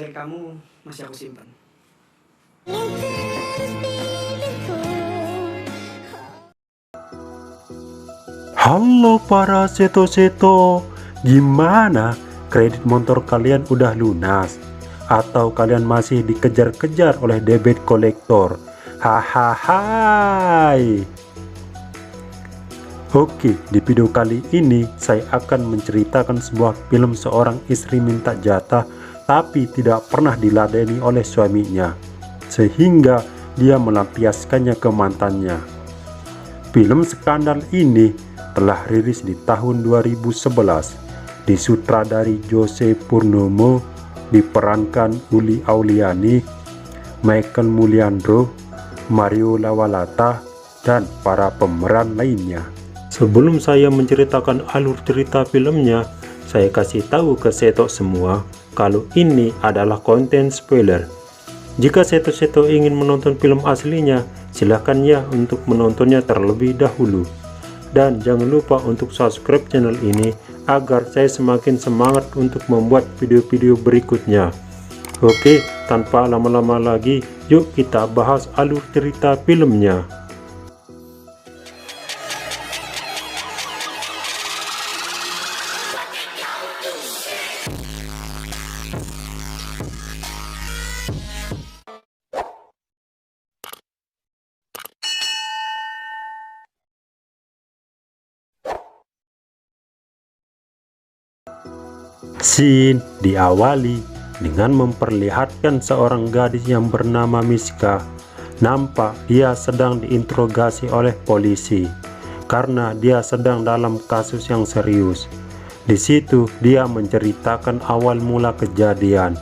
dari kamu masih aku simpan. Halo para seto-seto, gimana? Kredit motor kalian udah lunas? Atau kalian masih dikejar-kejar oleh debit kolektor? Hahaha. Oke, di video kali ini saya akan menceritakan sebuah film seorang istri minta jatah tapi tidak pernah diladeni oleh suaminya, sehingga dia melampiaskannya ke mantannya. Film skandal ini telah rilis di tahun 2011, disutradari Jose Purnomo, diperankan Uli Auliani, Michael Mulliandro, Mario Lawalata, dan para pemeran lainnya. Sebelum saya menceritakan alur cerita filmnya, saya kasih tahu ke seto semua kalau ini adalah konten spoiler. Jika seto-seto ingin menonton film aslinya, silahkan ya untuk menontonnya terlebih dahulu. Dan jangan lupa untuk subscribe channel ini agar saya semakin semangat untuk membuat video-video berikutnya. Oke, tanpa lama-lama lagi, yuk kita bahas alur cerita filmnya. Scene diawali dengan memperlihatkan seorang gadis yang bernama Miska. Nampak dia sedang diinterogasi oleh polisi karena dia sedang dalam kasus yang serius. Di situ dia menceritakan awal mula kejadian.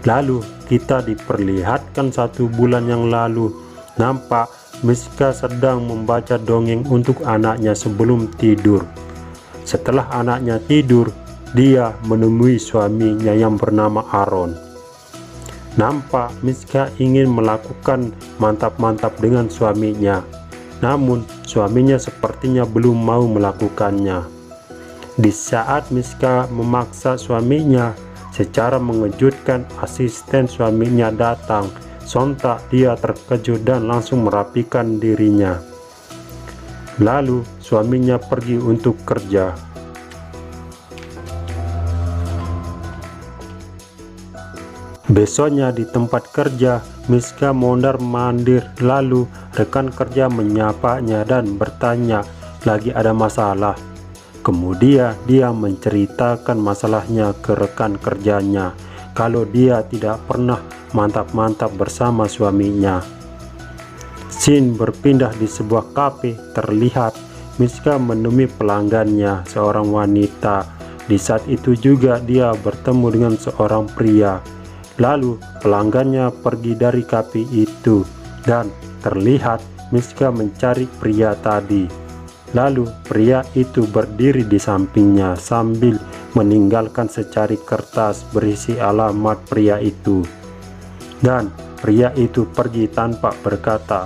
Lalu kita diperlihatkan 1 bulan yang lalu. Nampak Miska sedang membaca dongeng untuk anaknya sebelum tidur. Setelah anaknya tidur, dia menemui suaminya yang bernama Aaron. Nampak Miska ingin melakukan mantap-mantap dengan suaminya, namun suaminya sepertinya belum mau melakukannya. Di saat Miska memaksa suaminya, secara mengejutkan asisten suaminya datang. Sontak dia terkejut dan langsung merapikan dirinya. Lalu suaminya pergi untuk kerja. Besoknya di tempat kerja, Miska mondar-mandir, lalu rekan kerja menyapanya dan bertanya lagi ada masalah. Kemudian dia menceritakan masalahnya ke rekan kerjanya kalau dia tidak pernah mantap-mantap bersama suaminya. Scene berpindah di sebuah kafe. Terlihat Miska menemui pelanggannya, seorang wanita. Di saat itu juga dia bertemu dengan seorang pria. Lalu pelanggannya pergi dari kafe itu dan terlihat Miska mencari pria tadi. Lalu pria itu berdiri di sampingnya sambil meninggalkan secari kertas berisi alamat pria itu. Dan pria itu pergi tanpa berkata.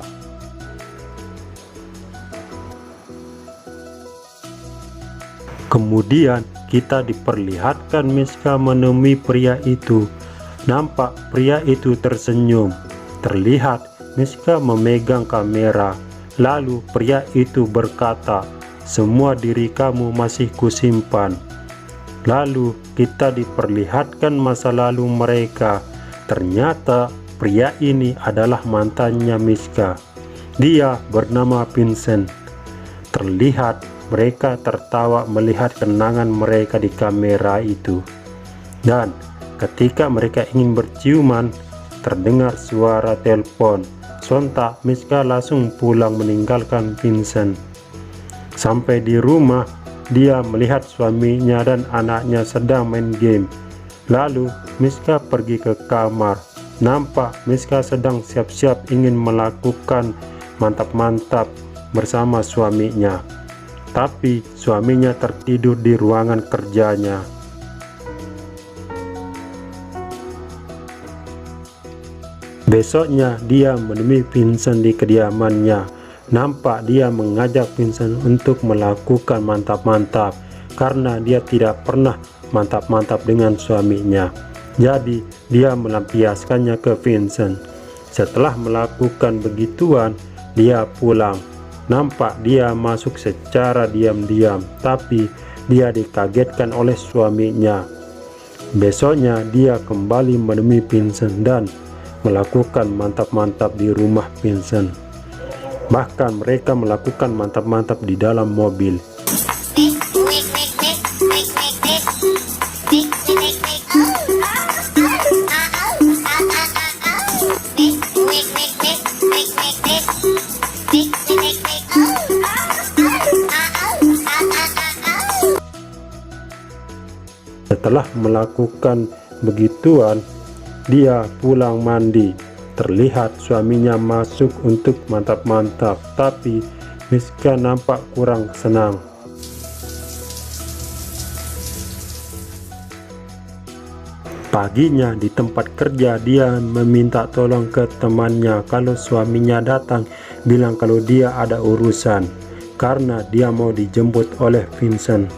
Kemudian kita diperlihatkan Miska menemui pria itu. Nampak pria itu tersenyum. Terlihat Miska memegang kamera. Lalu pria itu berkata, "Semua diri kamu masih kusimpan." Lalu kita diperlihatkan masa lalu mereka. Ternyata pria ini adalah mantannya Miska. Dia bernama Vincent. Terlihat mereka tertawa melihat kenangan mereka di kamera itu. Dan ketika mereka ingin berciuman, terdengar suara telepon. Sontak Miska langsung pulang meninggalkan Vincent. Sampai di rumah, dia melihat suaminya dan anaknya sedang main game. Lalu Miska pergi ke kamar. Nampak Miska sedang siap-siap ingin melakukan mantap-mantap bersama suaminya. Tapi suaminya tertidur di ruangan kerjanya. Besoknya dia menemui Vincent di kediamannya. Nampak dia mengajak Vincent untuk melakukan mantap-mantap karena dia tidak pernah mantap-mantap dengan suaminya. Jadi dia melampiaskannya ke Vincent. Setelah melakukan begituan, dia pulang. Nampak dia masuk secara diam-diam, tapi dia dikagetkan oleh suaminya. Besoknya dia kembali menemui Vincent dan melakukan mantap-mantap di rumah Vincent. Bahkan mereka melakukan mantap-mantap di dalam mobil. Setelah melakukan begituan, dia pulang mandi. Terlihat suaminya masuk untuk mantap-mantap, tapi Miska nampak kurang senang. Paginya di tempat kerja, dia meminta tolong ke temannya kalau suaminya datang, bilang kalau dia ada urusan karena dia mau dijemput oleh Vincent.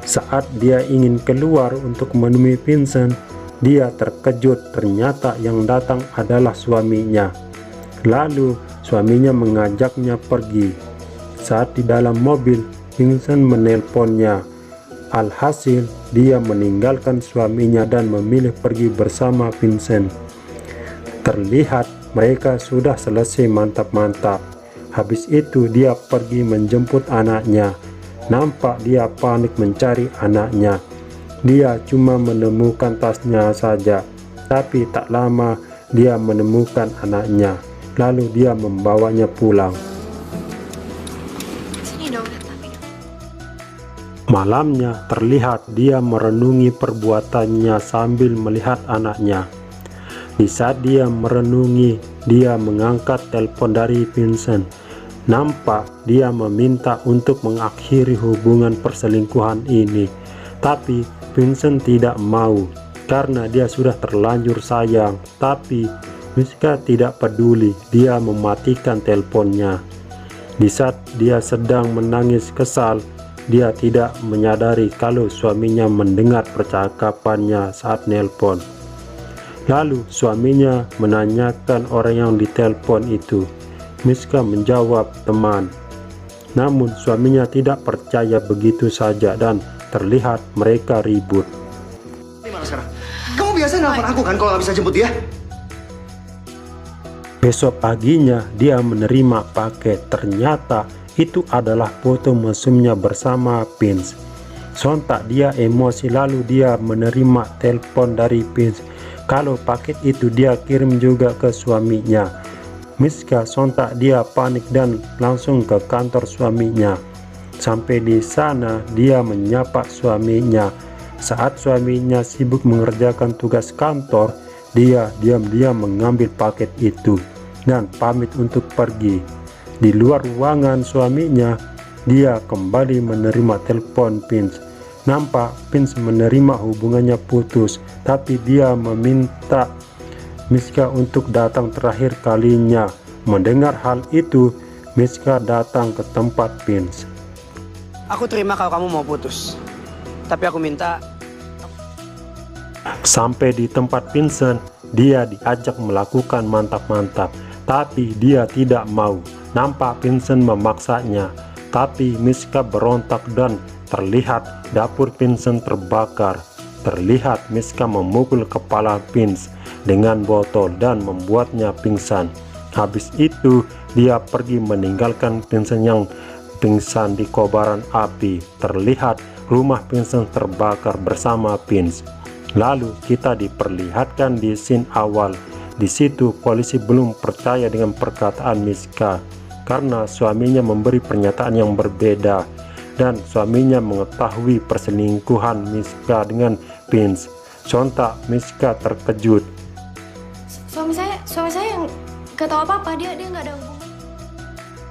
Saat dia ingin keluar untuk menemui Vincent, dia terkejut, ternyata yang datang adalah suaminya. Lalu suaminya mengajaknya pergi. Saat di dalam mobil, Vincent menelponnya. Alhasil dia meninggalkan suaminya dan memilih pergi bersama Vincent. Terlihat mereka sudah selesai mantap-mantap. Habis itu dia pergi menjemput anaknya. Nampak dia panik mencari anaknya. Dia cuma menemukan tasnya saja, tapi tak lama dia menemukan anaknya. Lalu dia membawanya pulang. Malamnya terlihat dia merenungi perbuatannya sambil melihat anaknya. Di saat dia merenungi, dia mengangkat telepon dari Vincent. Nampak dia meminta untuk mengakhiri hubungan perselingkuhan ini, tapi Vincent tidak mau karena dia sudah terlanjur sayang. Tapi Miska tidak peduli, dia mematikan teleponnya. Di saat dia sedang menangis kesal, dia tidak menyadari kalau suaminya mendengar percakapannya saat nelpon. Lalu suaminya menanyakan orang yang ditelepon itu. Miska menjawab teman. Namun suaminya tidak percaya begitu saja dan terlihat mereka ribut. Gimana sekarang? Kamu biasa nelfon aku kan kalau nggak bisa jemput dia? Besok paginya dia menerima paket. Ternyata itu adalah foto mesumnya bersama Vince. Sontak dia emosi, lalu dia menerima telepon dari Vince kalau paket itu dia kirim juga ke suaminya. Miska sontak dia panik dan langsung ke kantor suaminya. Sampai di sana dia menyapa suaminya. Saat suaminya sibuk mengerjakan tugas kantor, dia diam-diam mengambil paket itu dan pamit untuk pergi. Di luar ruangan suaminya, dia kembali menerima telepon Vince. Nampak Vince menerima hubungannya putus, tapi dia meminta Miska untuk datang terakhir kalinya. Mendengar hal itu, Miska datang ke tempat Vince. Aku terima kalau kamu mau putus, tapi aku minta. Sampai di tempat Vincent, dia diajak melakukan mantap-mantap, tapi dia tidak mau. Nampak Vincent memaksanya, tapi Miska berontak dan terlihat dapur Vincent terbakar. Terlihat Miska memukul kepala Vince dengan botol dan membuatnya pingsan. Habis itu dia pergi meninggalkan Vincent yang pingsan di kobaran api. Terlihat rumah Vincent terbakar bersama Vince. Lalu kita diperlihatkan di scene awal. Di situ polisi belum percaya dengan perkataan Miska karena suaminya memberi pernyataan yang berbeda dan suaminya mengetahui perselingkuhan Miska dengan Vince. Sontak Miska terkejut. Suami saya yang gak tahu apa-apa, dia nggak ada hubungan.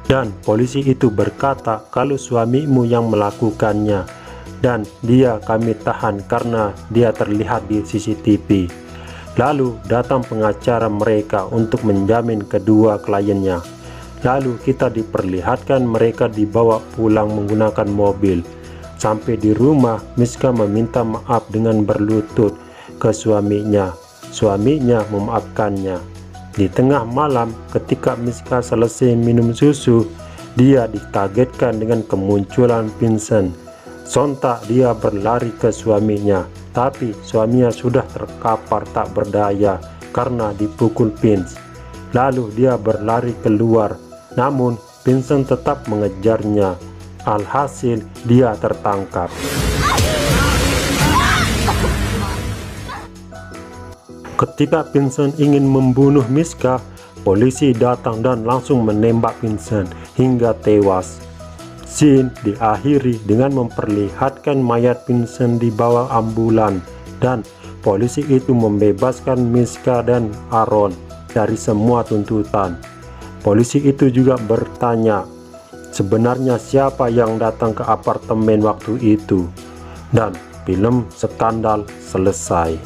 Dan polisi itu berkata kalau suamimu yang melakukannya dan dia kami tahan karena dia terlihat di CCTV. Lalu datang pengacara mereka untuk menjamin kedua kliennya. Lalu kita diperlihatkan mereka dibawa pulang menggunakan mobil. Sampai di rumah, Miska meminta maaf dengan berlutut. ke suaminya. Suaminya memaafkannya. Di tengah malam ketika Miska selesai minum susu, dia dikagetkan dengan kemunculan Vincent. Sontak dia berlari ke suaminya, tapi suaminya sudah terkapar tak berdaya karena dipukul Vince. Lalu dia berlari keluar, namun Vincent tetap mengejarnya. Alhasil dia tertangkap. Ketika Vincent ingin membunuh Miska, polisi datang dan langsung menembak Vincent hingga tewas. Scene diakhiri dengan memperlihatkan mayat Vincent di bawah ambulan, dan polisi itu membebaskan Miska dan Aaron dari semua tuntutan. Polisi itu juga bertanya, sebenarnya siapa yang datang ke apartemen waktu itu? Dan film skandal selesai.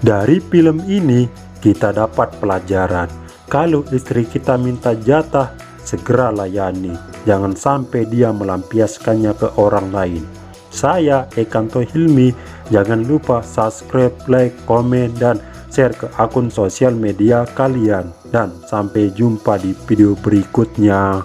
Dari film ini kita dapat pelajaran, kalau istri kita minta jatah, segera layani, jangan sampai dia melampiaskannya ke orang lain. Saya Ekanto Hilmi, jangan lupa subscribe, like, komen, dan share ke akun sosial media kalian. Dan sampai jumpa di video berikutnya.